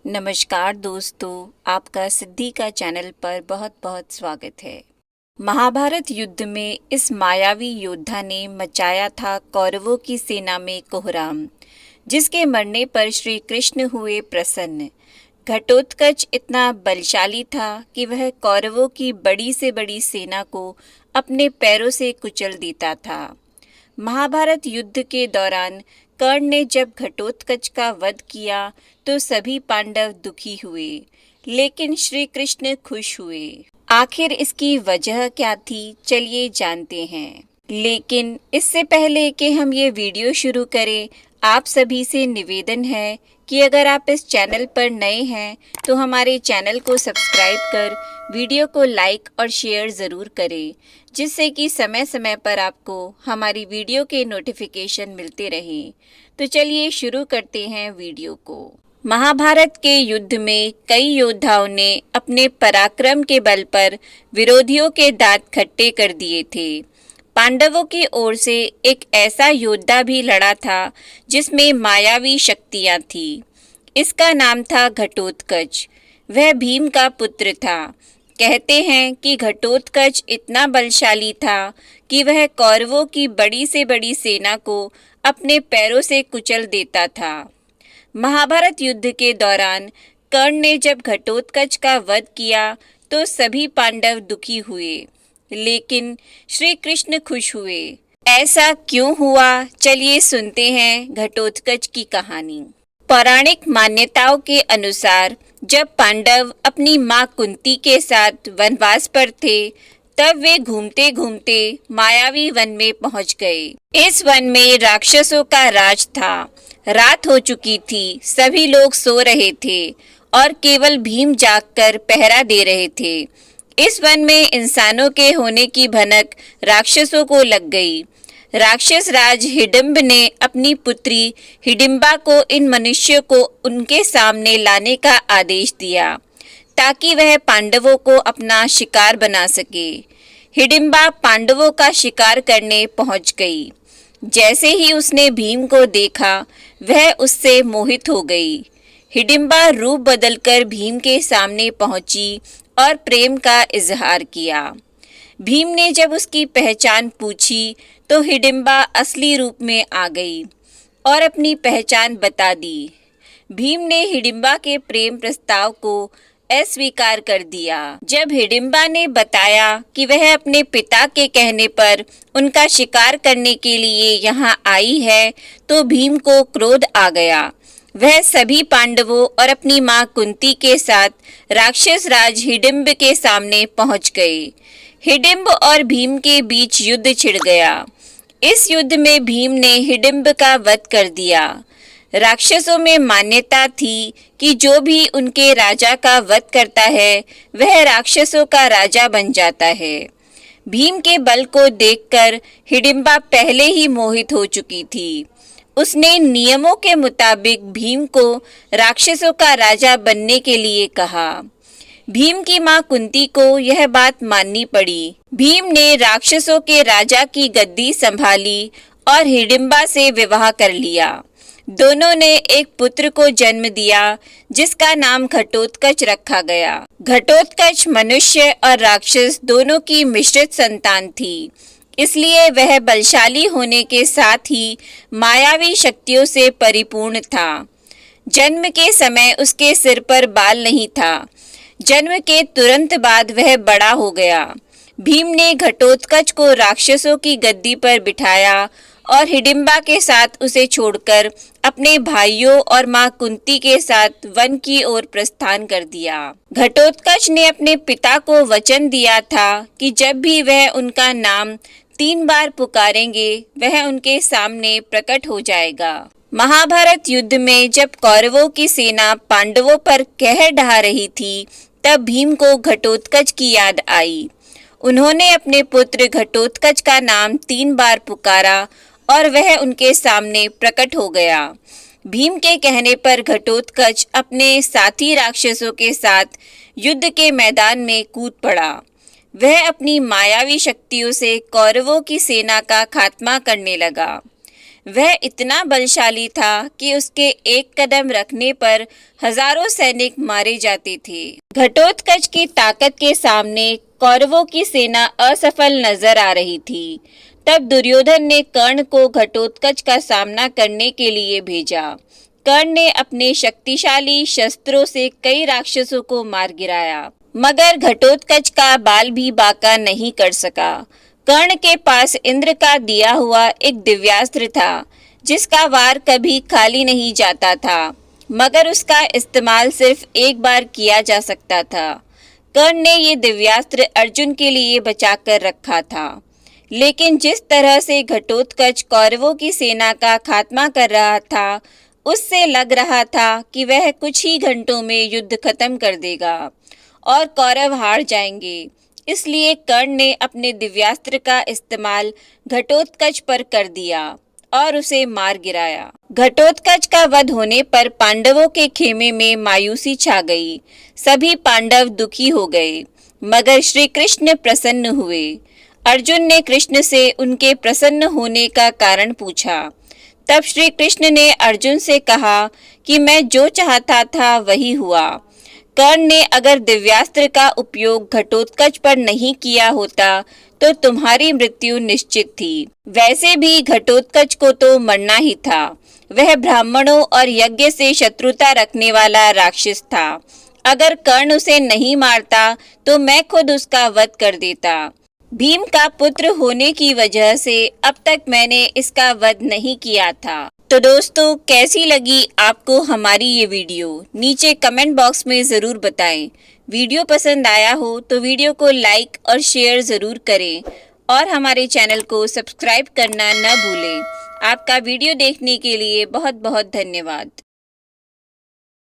नमस्कार दोस्तों, आपका सिद्धि का चैनल पर बहुत बहुत स्वागत है। महाभारत युद्ध में इस मायावी योद्धा ने मचाया था कौरवों की सेना में कोहराम, जिसके मरने पर श्री कृष्ण हुए प्रसन्न। घटोत्कच इतना बलशाली था कि वह कौरवों की बड़ी से बड़ी सेना को अपने पैरों से कुचल देता था। महाभारत युद्ध के दौरान कर्ण ने जब घटोत्कच का वध किया तो सभी पांडव दुखी हुए, लेकिन श्री कृष्ण खुश हुए। आखिर इसकी वजह क्या थी, चलिए जानते हैं। लेकिन इससे पहले कि हम ये वीडियो शुरू करें, आप सभी से निवेदन है कि अगर आप इस चैनल पर नए हैं तो हमारे चैनल को सब्सक्राइब कर वीडियो को लाइक और शेयर ज़रूर करें, जिससे कि समय समय पर आपको हमारी वीडियो के नोटिफिकेशन मिलते रहें। तो चलिए शुरू करते हैं वीडियो को। महाभारत के युद्ध में कई योद्धाओं ने अपने पराक्रम के बल पर विरोधियों के दांत खट्टे कर दिए थे। पांडवों की ओर से एक ऐसा योद्धा भी लड़ा था जिसमें मायावी शक्तियां थी। इसका नाम था घटोत्कच। वह भीम का पुत्र था। कहते हैं कि घटोत्कच इतना बलशाली था कि वह कौरवों की बड़ी से बड़ी सेना को अपने पैरों से कुचल देता था। महाभारत युद्ध के दौरान कर्ण ने जब घटोत्कच का वध किया तो सभी पांडव दुखी हुए, लेकिन श्री कृष्ण खुश हुए। ऐसा क्यों हुआ, चलिए सुनते हैं घटोत्कच की कहानी। पौराणिक मान्यताओं के अनुसार जब पांडव अपनी मां कुंती के साथ वनवास पर थे, तब वे घूमते घूमते मायावी वन में पहुंच गए। इस वन में राक्षसों का राज था। रात हो चुकी थी, सभी लोग सो रहे थे और केवल भीम जागकर पहरा दे रहे थे। इस वन में इंसानों के होने की भनक राक्षसों को लग गई। राक्षस राज हिडिंब ने अपनी पुत्री हिडिंबा को इन मनुष्यों को उनके सामने लाने का आदेश दिया, ताकि वह पांडवों को अपना शिकार बना सके। हिडिंबा पांडवों का शिकार करने पहुंच गई। जैसे ही उसने भीम को देखा, वह उससे मोहित हो गई। हिडिंबा रूप बदलकर भीम के सामने पहुंची और प्रेम का इजहार किया। भीम ने जब उसकी पहचान पूछी तो हिडिंबा असली रूप में आ गई और अपनी पहचान बता दी। भीम ने हिडिंबा के प्रेम प्रस्ताव को अस्वीकार कर दिया। जब हिडिंबा ने बताया कि वह अपने पिता के कहने पर उनका शिकार करने के लिए यहाँ आई है, तो भीम को क्रोध आ गया। वह सभी पांडवों और अपनी मां कुंती के साथ राक्षस राज हिडिंब के सामने पहुंच गए। हिडिंब और भीम के बीच युद्ध छिड़ गया। इस युद्ध में भीम ने हिडिंब का वध कर दिया। राक्षसों में मान्यता थी कि जो भी उनके राजा का वध करता है, वह राक्षसों का राजा बन जाता है। भीम के बल को देखकर हिडिंबा पहले ही मोहित हो चुकी थी। उसने नियमों के मुताबिक भीम को राक्षसों का राजा बनने के लिए कहा। भीम की मां कुंती को यह बात माननी पड़ी। भीम ने राक्षसों के राजा की गद्दी संभाली और हिडिंबा से विवाह कर लिया। दोनों ने एक पुत्र को जन्म दिया, जिसका नाम घटोत्कच रखा गया। घटोत्कच मनुष्य और राक्षस दोनों की मिश्रित संतान थी, इसलिए वह बलशाली होने के साथ ही मायावी शक्तियों से परिपूर्ण था। जन्म के समय उसके सिर पर बाल नहीं था। जन्म के तुरंत बाद वह बड़ा हो गया। भीम ने घटोत्कच को राक्षसों की गद्दी पर बिठाया और हिडिंबा के साथ उसे छोड़कर अपने भाइयों और मां कुंती के साथ वन की ओर प्रस्थान कर दिया। घटोत्कच ने अपने पिता को वचन दिया था कि जब भी वह उनका नाम 3 बार पुकारेंगे, वह उनके सामने प्रकट हो जाएगा। महाभारत युद्ध में जब कौरवों की सेना पांडवों पर कहर ढा रही थी, तब भीम को घटोत्कच की याद आई। उन्होंने अपने पुत्र घटोत्कच का नाम 3 बार पुकारा और वह उनके सामने प्रकट हो गया। भीम के कहने पर घटोत्कच अपने साथी राक्षसों के साथ युद्ध के मैदान में कूद पड़ा। वह अपनी मायावी शक्तियों से कौरवों की सेना का खात्मा करने लगा। वह इतना बलशाली था कि उसके एक कदम रखने पर हजारों सैनिक मारे जाते थे। घटोत्कच की ताकत के सामने कौरवों की सेना असफल नजर आ रही थी। तब दुर्योधन ने कर्ण को घटोत्कच का सामना करने के लिए भेजा। कर्ण ने अपने शक्तिशाली शस्त्रों से कई राक्षसों को मार गिराया, मगर घटोत्कच का बाल भी बांका नहीं कर सका। कर्ण के पास इंद्र का दिया हुआ एक दिव्यास्त्र था, जिसका वार कभी खाली नहीं जाता था, मगर उसका इस्तेमाल सिर्फ एक बार किया जा सकता था। कर्ण ने ये दिव्यास्त्र अर्जुन के लिए बचाकर रखा था, लेकिन जिस तरह से घटोत्कच कौरवों की सेना का खात्मा कर रहा था, उससे लग रहा था कि वह कुछ ही घंटों में युद्ध खत्म कर देगा और कौरव हार जाएंगे। इसलिए कर्ण ने अपने दिव्यास्त्र का इस्तेमाल घटोत्कच पर कर दिया और उसे मार गिराया। घटोत्कच का वध होने पर पांडवों के खेमे में मायूसी छा गई। सभी पांडव दुखी हो गए, मगर श्री कृष्ण प्रसन्न हुए। अर्जुन ने कृष्ण से उनके प्रसन्न होने का कारण पूछा। तब श्री कृष्ण ने अर्जुन से कहा कि मैं जो चाहता था वही हुआ। कर्ण ने अगर दिव्यास्त्र का उपयोग घटोत्कच पर नहीं किया होता तो तुम्हारी मृत्यु निश्चित थी। वैसे भी घटोत्कच को तो मरना ही था। वह ब्राह्मणों और यज्ञ से शत्रुता रखने वाला राक्षस था। अगर कर्ण उसे नहीं मारता तो मैं खुद उसका वध कर देता। भीम का पुत्र होने की वजह से अब तक मैंने इसका वध नहीं किया था। तो दोस्तों, कैसी लगी आपको हमारी ये वीडियो? नीचे कमेंट बॉक्स में ज़रूर बताएं। वीडियो पसंद आया हो तो वीडियो को लाइक और शेयर ज़रूर करें और हमारे चैनल को सब्सक्राइब करना न भूलें। आपका वीडियो देखने के लिए बहुत बहुत धन्यवाद।